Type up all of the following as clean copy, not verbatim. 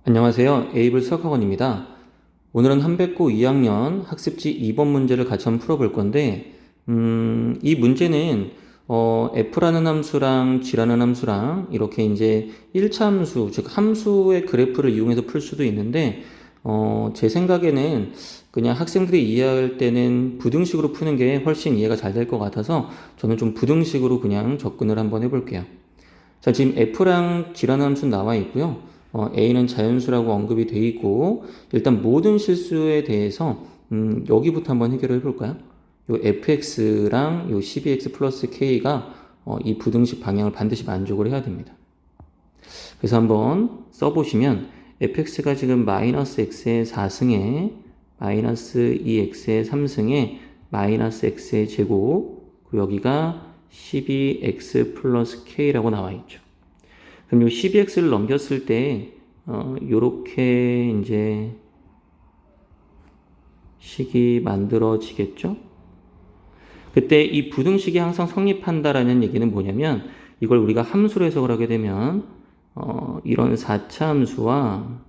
안녕하세요. 에이블 수학학원입니다. 오늘은 한백고 2학년 학습지 2번 문제를 같이 한번 풀어볼 건데, 이 문제는 f라는 함수랑 g라는 함수랑 이렇게 이제 1차 함수, 즉 함수의 그래프를 이용해서 풀 수도 있는데, 제 생각에는 그냥 학생들이 이해할 때는 부등식으로 푸는 게 훨씬 이해가 잘 될 것 같아서 저는 좀 부등식으로 그냥 접근을 한번 해볼게요. 자, 지금 f랑 g라는 함수는 나와 있고요. a는 자연수라고 언급이 되어 있고, 일단 모든 실수에 대해서 여기부터 한번 해결을 해볼까요? 요 fx랑 요 12x 플러스 k가 이 부등식 방향을 반드시 만족을 해야 됩니다. 그래서 한번 써보시면 fx가 지금 마이너스 x의 4승에 마이너스 2x의 3승에 마이너스 x의 제곱, 그리고 여기가 12x 플러스 k라고 나와 있죠. 그럼 요 12x를 넘겼을 때 요렇게 이제 식이 만들어지겠죠? 그때 이 부등식이 항상 성립한다라는 얘기는 뭐냐면, 이걸 우리가 함수로 해석을 하게 되면 이런 4차 함수와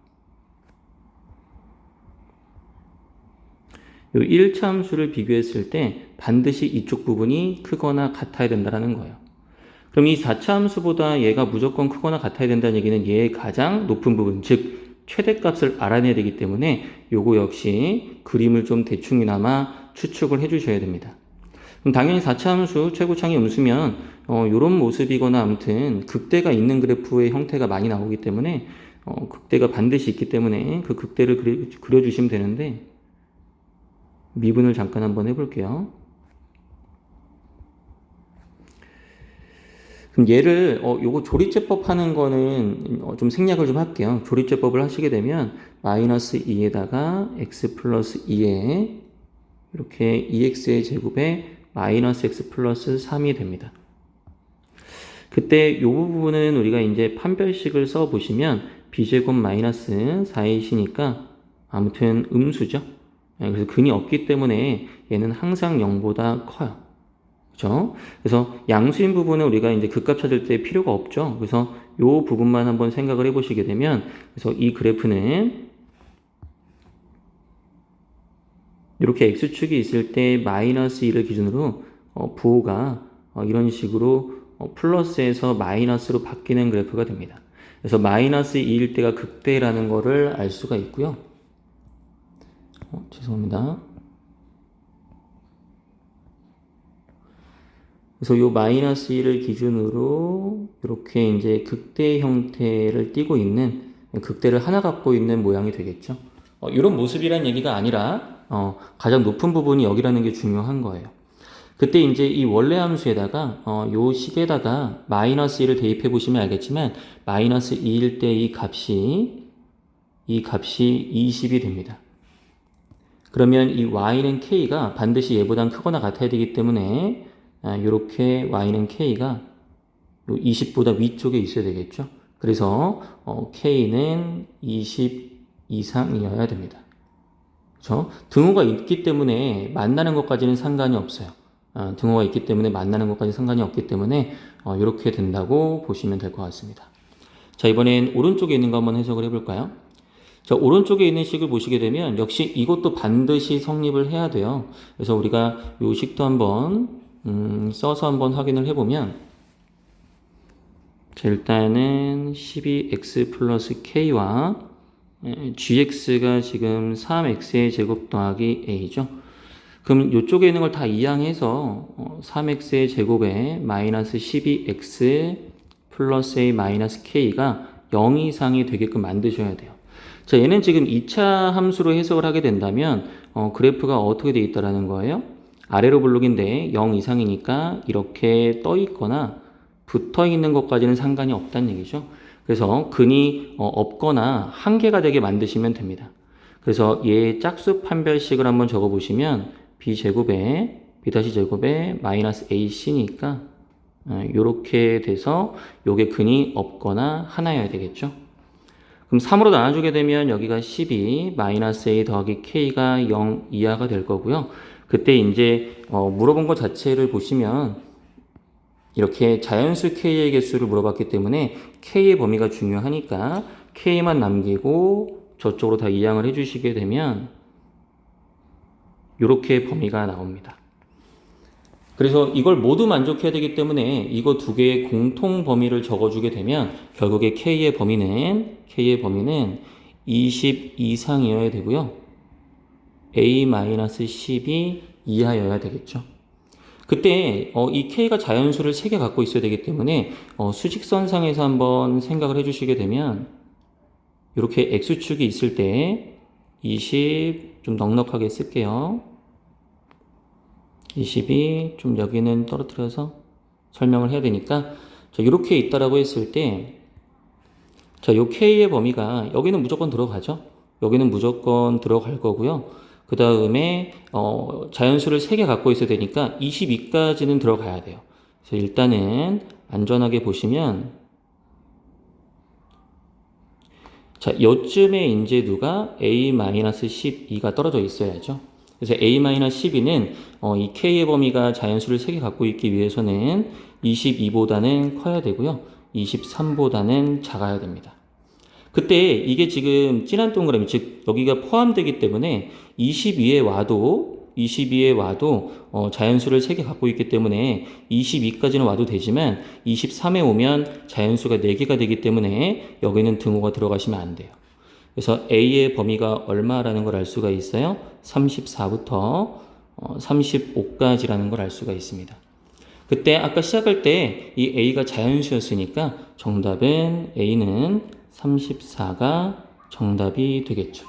요 1차 함수를 비교했을 때 반드시 이쪽 부분이 크거나 같아야 된다는 거예요. 그럼 이 4차 함수보다 얘가 무조건 크거나 같아야 된다는 얘기는 얘의 가장 높은 부분, 즉 최대값을 알아내야 되기 때문에 요거 역시 그림을 좀 대충이나마 추측을 해주셔야 됩니다. 그럼 당연히 4차 함수 최고창이 음수면 요런 모습이거나 아무튼 극대가 있는 그래프의 형태가 많이 나오기 때문에 극대가 반드시 있기 때문에 그 극대를 그려주시면 되는데, 미분을 잠깐 한번 해볼게요. 그럼 얘를 요거 조리제법 하는 거는 좀 생략을 좀 할게요. 조리제법을 하시게 되면 마이너스 2에다가 x 플러스 2에 이렇게 2x의 제곱에 마이너스 x 플러스 3이 됩니다. 그때 이 부분은 우리가 이제 판별식을 써 보시면 b제곱 마이너스 4이시니까 아무튼 음수죠. 그래서 근이 없기 때문에 얘는 항상 0보다 커요. 그렇죠? 그래서 양수인 부분은 우리가 이제 극값 찾을 때 필요가 없죠. 그래서 이 부분만 한번 생각을 해보시게 되면, 그래서 이 그래프는 이렇게 x축이 있을 때 마이너스 2를 기준으로 부호가 이런 식으로 플러스에서 마이너스로 바뀌는 그래프가 됩니다. 그래서 마이너스 2일 때가 극대라는 거를 알 수가 있고요. 죄송합니다. 그래서 요 마이너스 1을 기준으로 이렇게 이제 극대 형태를 띠고 있는, 극대를 하나 갖고 있는 모양이 되겠죠. 이런 모습이란 얘기가 아니라 가장 높은 부분이 여기라는 게 중요한 거예요. 그때 이제 이 원래 함수에다가 요 식에다가 마이너스 1을 대입해 보시면 알겠지만 마이너스 2일 때 이 값이 20이 됩니다. 그러면 이 y는 k가 반드시 얘보단 크거나 같아야 되기 때문에 이렇게 y는 k가 20보다 위쪽에 있어야 되겠죠. 그래서 k는 20 이상이어야 됩니다. 그렇죠? 등호가 있기 때문에 만나는 것까지는 상관이 없어요. 등호가 있기 때문에 만나는 것까지 상관이 없기 때문에 이렇게 된다고 보시면 될 것 같습니다. 자, 이번엔 오른쪽에 있는 거 한번 해석을 해볼까요? 자, 오른쪽에 있는 식을 보시게 되면 역시 이것도 반드시 성립을 해야 돼요. 그래서 우리가 이 식도 한번 써서 한번 확인을 해보면, 자, 일단은 12x 플러스 k와 gx가 지금 3x의 제곱 더하기 a죠. 그럼 이쪽에 있는 걸 다 이항해서 3x의 제곱에 마이너스 12x 플러스 a 마이너스 k가 0 이상이 되게끔 만드셔야 돼요. 자, 얘는 지금 2차 함수로 해석을 하게 된다면 그래프가 어떻게 되어 있다라는 거예요? 아래로 블록인데 0 이상이니까 이렇게 떠 있거나 붙어 있는 것까지는 상관이 없다는 얘기죠. 그래서 근이 없거나 한계가 되게 만드시면 됩니다. 그래서 얘 짝수 판별식을 한번 적어 보시면 b제곱에 b-제곱에 마이너스 ac니까 이렇게 돼서 요게 근이 없거나 하나여야 되겠죠. 그럼 3으로 나눠주게 되면 여기가 12 마이너스 a 더하기 k가 0 이하가 될 거고요. 그때 이제 물어본 것 자체를 보시면 이렇게 자연수 k의 개수를 물어봤기 때문에 k의 범위가 중요하니까 K만 남기고 저쪽으로 다 이항을 해주시게 되면 이렇게 범위가 나옵니다. 그래서 이걸 모두 만족해야 되기 때문에 이거 두 개의 공통 범위를 적어주게 되면 결국에 K의 범위는 20 이상이어야 되고요. A-10이 이하여야 되겠죠. 그때 이 K가 자연수를 3개 갖고 있어야 되기 때문에 수직선상에서 한번 생각을 해주시게 되면 이렇게 X축이 있을 때 20 좀 넉넉하게 쓸게요. 20이 좀 여기는 떨어뜨려서 설명을 해야 되니까 자, 이렇게 있다라고 했을 때 자, 요 K의 범위가 여기는 무조건 들어가죠. 여기는 무조건 들어갈 거고요. 그 다음에 자연수를 3개 갖고 있어야 되니까 22까지는 들어가야 돼요. 그래서 일단은 안전하게 보시면 자, 요쯤에 이제 누가 A-12가 떨어져 있어야죠. 그래서 A-12는 이 K의 범위가 자연수를 3개 갖고 있기 위해서는 22보다는 커야 되고요. 23보다는 작아야 됩니다. 그때 이게 지금 진한 동그라미, 즉 여기가 포함되기 때문에 22에 와도 자연수를 3개 갖고 있기 때문에 22까지는 와도 되지만 23에 오면 자연수가 4개가 되기 때문에 여기는 등호가 들어가시면 안 돼요. 그래서 A의 범위가 얼마라는 걸 알 수가 있어요. 34부터 35까지라는 걸 알 수가 있습니다. 그때 아까 시작할 때 이 A가 자연수였으니까 정답은 A는 34가 정답이 되겠죠.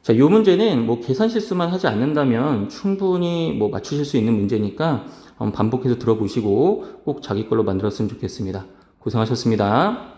자, 이 문제는 뭐 계산 실수만 하지 않는다면 충분히 뭐 맞추실 수 있는 문제니까 반복해서 들어보시고 꼭 자기 걸로 만들었으면 좋겠습니다. 고생하셨습니다.